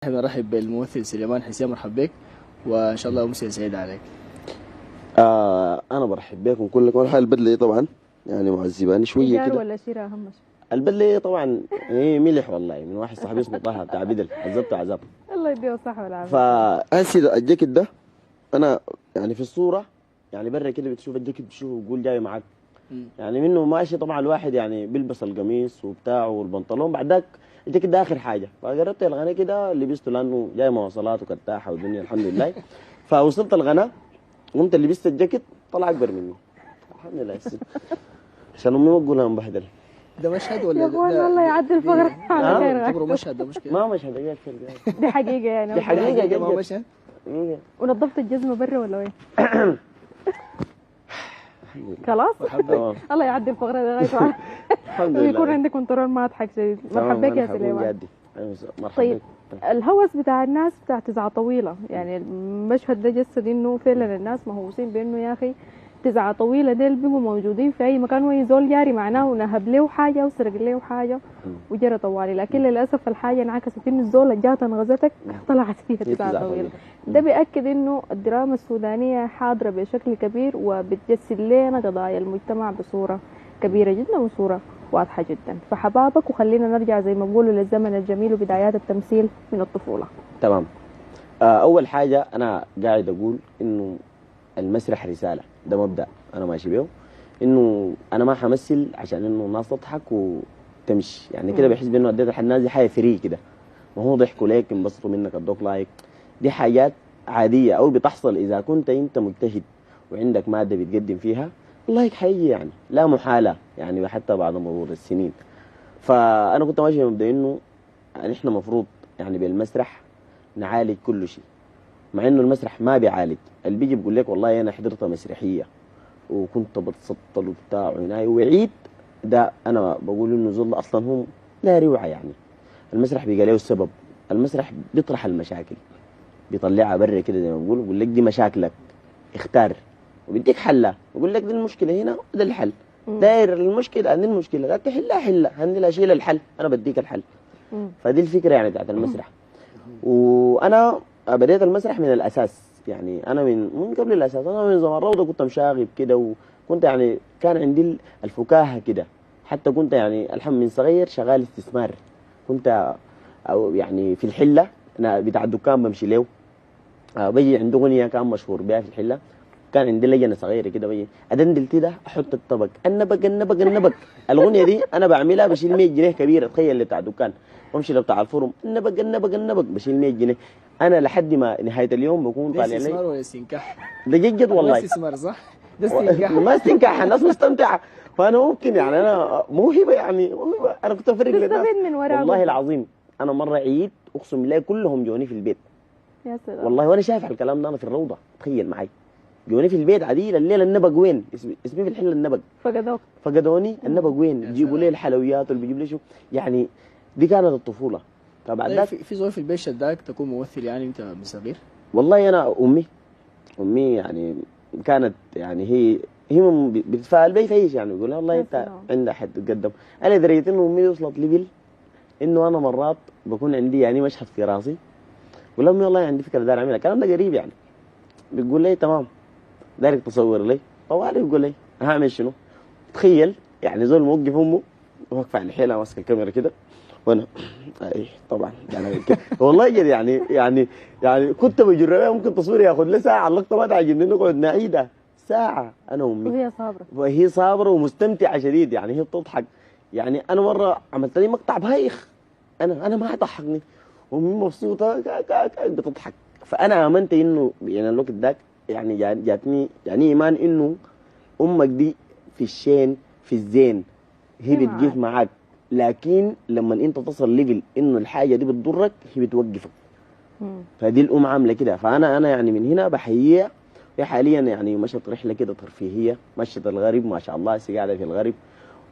نرحب بالممثل سليمان حسين، مرحب بك وان شاء الله امسيه سعيده عليك. انا برحب بكم كلكم. اول حاجه البدله دي طبعا يعني معذباني شويه ايجار كده. ولا شراء اهم شيء؟ البدله دي طبعا هي ملح والله، من واحد صاحبي اسمه طه بتاع بدل، عذبته عذاب. الله يديه الصحة والعافية. فهسي الجاكيت ده انا يعني في الصوره يعني برا كده بتشوف الجاكيت بتشوفه بيقول جاي معاك، يعني منه ماشي. طبعا الواحد يعني بيلبس القميص وبتاعه والبنطلون، بعد ذاك الجاكيت ده اخر حاجه. فقربت الغنى كده لبسته لانه جاي مواصلات وكتاحه والدنيا الحمد لله. فوصلت الغنى قمت لبست الجاكيت طلع اكبر مني الحمد لله. عشان امي ما تقول انا مبهدل. ده مشهد ولا يا اخوان الله يعدي الفقر على خير. تعتبره مشهد؟ ده مشكله ما مشهد هي دي حقيقة يعني. دي حقيقة ما جد. مشهد. ونظفت الجزمة برا ولا وين؟ خلاص تمام الله يعدي الفقر ده لغاية الحمد لله. ويكون عندك كنترول ما اضحك شديد. مرحبا بك يا سليمان. مرحبا طيب بك. الهوس بتاع الناس بتاع تزعة طويلة، يعني المشهد ده جسد انه فعلا الناس مهووسين بانه يا اخي تزعة طويلة ديل بيبقوا موجودين في اي مكان وين زول جاري معناه نهب له حاجة وسرق له حاجة وجرى طوالي، لكن للاسف الحاجة انعكست انه الزول اللي جات انغزتك طلعت فيها تزعة طويلة. ده بيأكد انه الدراما السودانية حاضرة بشكل كبير وبتجسد لنا قضايا المجتمع بصورة كبيرة جدا وصورة واضحة جدا. فحبابك وخلينا نرجع زي ما بقولوا للزمن الجميل وبدايات التمثيل من الطفولة. تمام. اول حاجه انا قاعد اقول انه المسرح رساله، ده مبدا انا ماشي بيه، انه انا ما حمثل عشان انه الناس تضحك وتمشي يعني كده. بحس بانه اديت الناس دي حاجه فري كده، ما هو ضحكوا ليك انبسطوا منك ادوك لايك، دي حاجات عاديه او بتحصل اذا كنت انت مجتهد وعندك ماده بتقدم فيها اللايك حيجي يعني لا محاله يعني حتى بعد مرور السنين. فانا كنت ماشي بمبدا انه يعني احنا مفروض يعني بالمسرح نعالج كل شيء، مع انه المسرح ما بيعالج. اللي بيجي بيقول لك والله انا حضرت مسرحيه وكنت بتسطل وبتاع وعناية وعيد، ده انا بقول انه ظل اصلا هم لا روعه يعني. المسرح بيبقى له السبب، المسرح بيطرح المشاكل بيطلعها برا كده زي ما بقول لك دي مشاكلك اختار وبيديك حلها، بقول لك دي المشكله هنا وده الحل. داير المشكله عندي المشكله لا تحلها هني لا اشيل الحل انا بديك الحل. فدي الفكره يعني بتاعت المسرح. وانا بديت المسرح من الاساس، يعني انا من قبل الاساس. انا من زمان روضه كنت مشاغب كده، وكنت يعني كان عندي الفكاهه كده. حتى كنت يعني الحمد من صغير شغال استثمار، كنت او يعني في الحله انا بتاع الدكان بمشي له. بيجي عنده اغنيه كان مشهور بها في الحله، كان عندي لجنه صغيره كده بيجي ادندل كده احط الطبق النبق النبق النبق. الاغنيه دي انا بعملها بشيل 100 جنيه كبيره، تخيل اللي بتاع الدكان. وامشي لبتاع الفرم النبق النبق النبق بشيل 100 جنيه. انا لحد ما نهايه اليوم بكون طالع لي. ده استثمار ولا استنكاح؟ ده جد والله استثمار صح؟ ده استنكاح. ما استنكاح، الناس مستمتعه. فانا ممكن يعني انا موهبه يعني موهبه. انا كنت افرق للناس من وراء والله العظيم. انا مره عيد اقسم بالله كلهم جوني في البيت يا سلام والله، وانا شايف على الكلام ده انا في الروضه. تخيل معي جوني في البيت عديل الليله النبق وين اسمي في الحله النبق فقدوني النبق وين يجيبوا لي الحلويات واللي بيجيب لي شو يعني. دي كانت الطفوله. طبعا طيب في زول في البيت شداك تكون ممثل يعني انت من صغير؟ والله انا امي يعني كانت يعني هي بتتفاعل بي في ايش يعني يقول والله انت عندك حد تقدم. انا دريت انه امي وصلت ليفل انه انا مرات بكون عندي يعني مشهد في راسي ولا امي والله عندي فكره داير اعملها. الكلام ده قريب يعني. بتقول لي تمام دايرك تصور لي طوالي، بيقول لي هعمل شنو. تخيل يعني زول موقف امه واقفه على حيلها ماسكه الكاميرا كده وانا اي طبعا يعني كده والله جد يعني كنت بجربها. ممكن تصوير ياخذ لي ساعه، اللقطه ما تعجبني نقعد نعيدها ساعه انا وامي وهي صابره ومستمتعه شديد يعني. هي بتضحك يعني. انا مره عملت لي مقطع بايخ انا ما ضحكني وامي مبسوطه بتضحك. فانا امنت انه يعني الوقت ذاك يعني جاتني يعني ايمان انه امك دي في الشين في الزين هي بتجيب معاك، لكن لما انت تصل ليفل انه الحاجه دي بتضرك هي بتوقفك. فدي الام عامله كده. فانا يعني من هنا بحييها. هي حاليا يعني مشت رحله كده ترفيهيه، مشت الغرب ما شاء الله، هي قاعده في الغرب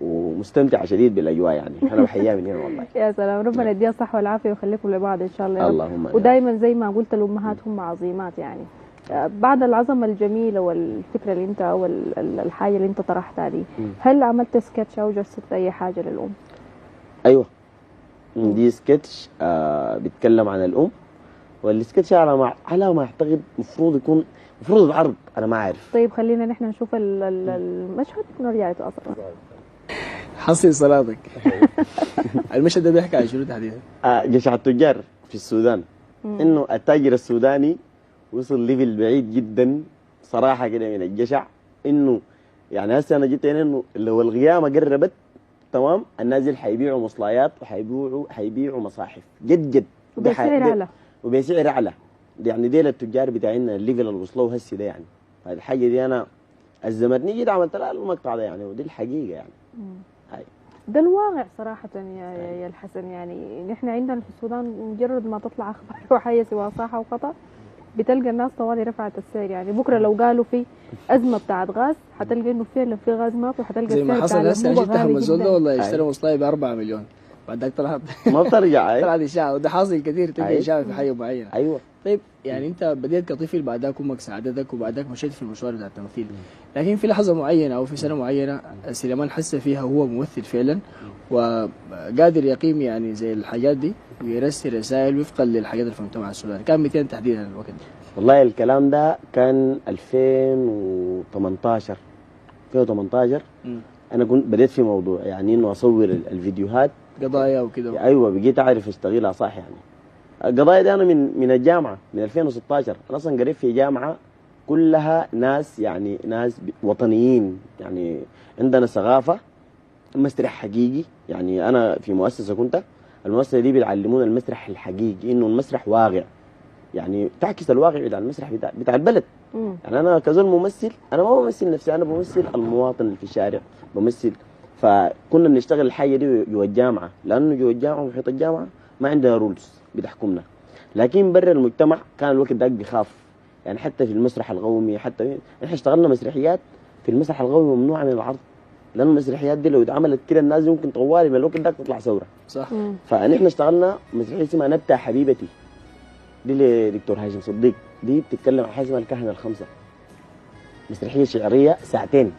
ومستمتعه شديد بالاجواء يعني. انا بحييها من هنا والله. يا سلام ربنا يديها الصحه والعافيه ويخليكم لبعض ان شاء الله. اللهم ودايما زي ما قلت الامهات هم عظيمات يعني. بعد العظمه الجميله والفكره اللي انت او الحاجه اللي انت طرحتها دي، هل عملت سكتش او جسدت اي حاجه للام؟ ايوه دي سكتش بيتكلم عن الام، والسكتش على ما اعتقد المفروض العرض، انا ما عارف. طيب خلينا نحن نشوف المشهد ونرجع نتواصل. حصل صلاتك. المشهد ده بيحكي عن شنو تحديدا؟ جشع التجار في السودان. انه التاجر السوداني وصل ليفل بعيد جدا صراحه كده من الجشع، انه يعني هسه انا جيت هنا انه لو القيامه قربت تمام الناس دي حيبيعوا مصلايات وحيبيعوا مصاحف جد وبسعر اعلى. وبسعر اعلى. يعني ديل التجار بتاعنا الليفل اللي وصلوا هسه ده يعني. هذه الحاجه دي انا ازمتني، جيت عملت لها المقطع ده يعني، ودي الحقيقه يعني. هاي ده الواقع صراحة يا الحسن. يعني نحن عندنا في السودان مجرد ما تطلع أخبار وحية سواء صح أو خطأ بتلقى الناس طوالي رفعت السعر. يعني بكرة لو قالوا في أزمة بتاعت غاز حتلقى إنه فعلا في غاز ماكو، حتلقى زي ما السعر حصل بتاع هسه الأنبوبة جبت احمد غالي زول ده جدا. والله اشترى مصلاي ب 4 مليون، بعدك طلعت ما بترجع. طلعت اشاعه، وده حاصل كثير تلقى أي. اشاعه في حي معين. ايوه. طيب يعني انت بديت كطفل، بعدك امك ساعدتك، وبعدك مشيت في المشوار بتاع التمثيل، لكن في لحظه معينه او في سنه معينه سليمان حس فيها هو ممثل فعلا وقادر يقيم يعني زي الحاجات دي ويرسل رسائل وفقا للحاجات اللي في المجتمع السوداني. كان 200 تحديدا الوقت ده. والله الكلام ده كان 2018. انا كنت بديت في موضوع يعني انه اصور الفيديوهات قضايا وكده. ايوه بقيت اعرف اشتغلها صح يعني. القضايا دي انا من الجامعه من 2016. انا اصلا قريت في جامعه كلها ناس يعني ناس وطنيين، يعني عندنا ثقافه، مسرح حقيقي. يعني انا في مؤسسه كنت، المؤسسه دي بيعلمونا المسرح الحقيقي، انه المسرح واقع، يعني تعكس الواقع بتاع المسرح بتاع البلد. يعني انا كزول ممثل، انا ما بمثل نفسي، انا بمثل المواطن اللي في الشارع بمثل. فكنا بنشتغل الحاجه دي جوا الجامعه، لانه جوا الجامعه ومحيط الجامعه ما عندها رولز بتحكمنا. لكن برا المجتمع كان الوقت داك بيخاف، يعني حتى في المسرح القومي، حتى احنا اشتغلنا مسرحيات في المسرح القومي ممنوعه من العرض، لانه المسرحيات دي لو اتعملت كده الناس ممكن طوالي من الوقت داك تطلع ثوره. صح. فنحن اشتغلنا مسرحيه اسمها نبتة حبيبتي، دي لدكتور هاشم صديق، دي بتتكلم عن حاجه اسمها الكهنه الخمسه. مسرحيه شعريه ساعتين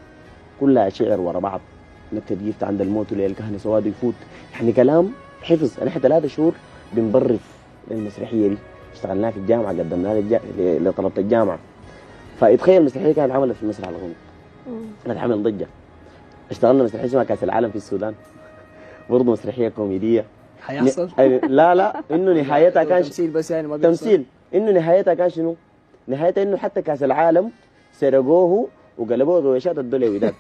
كلها شعر ورا بعض. نبتة دي عند الموت وليل الكهنه سواد يفوت، يعني كلام حفظ. انا 3 شهور بنبرف المسرحيه دي، اشتغلناها في الجامعه، قدمناها لطلبه الجامعه. فاتخيل المسرحيه كانت عملت في المسرح القومي، كانت عمل ضجه. اشتغلنا مسرحيه اسمها كاس العالم في السودان، برضه مسرحيه كوميديه. هيحصل؟ لا انه نهايتها كان تمثيل بس يعني ما تمثيل. انه نهايتها كان شنو؟ نهايتها انه حتى كاس العالم سرقوه وقلبوه غويشات الدولة وداد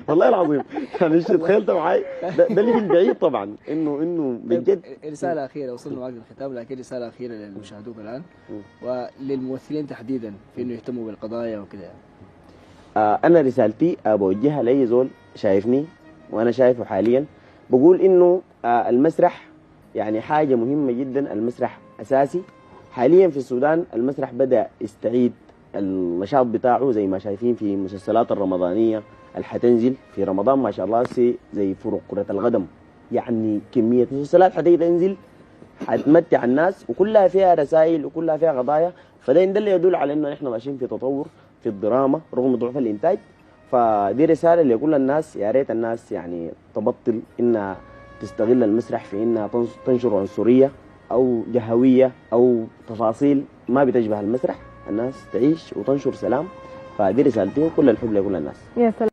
والله العظيم. يعني تخيلت معي ده اللي البعيد طبعا، انه بجد. رسالة أخيرة، وصلنا وقت الختام، لكن رسالة أخيرة للمشاهدوك الآن وللممثلين تحديدا في إنه يهتموا بالقضايا وكذا يعني. أنا رسالتي بوجهها لأي زول شايفني وأنا شايفه حاليا، بقول إنه المسرح يعني حاجة مهمة جدا. المسرح أساسي حاليا في السودان. المسرح بدأ يستعيد النشاط بتاعه، زي ما شايفين في المسلسلات الرمضانية اللي حتنزل في رمضان ما شاء الله، زي فرق كرة القدم، يعني كمية مسلسلات حتنزل حتمتع الناس، وكلها فيها رسائل وكلها فيها قضايا. فده اللي يدل على انه نحن ماشيين في تطور في الدراما رغم ضعف الانتاج. فدي رسالة لكل الناس، يا ريت الناس يعني تبطل انها تستغل المسرح في انها تنشر عنصرية او جهوية او تفاصيل ما بتشبه المسرح. الناس تعيش وتنشر سلام. فدي رسالتي وكل الحب لكل الناس. يا سلام.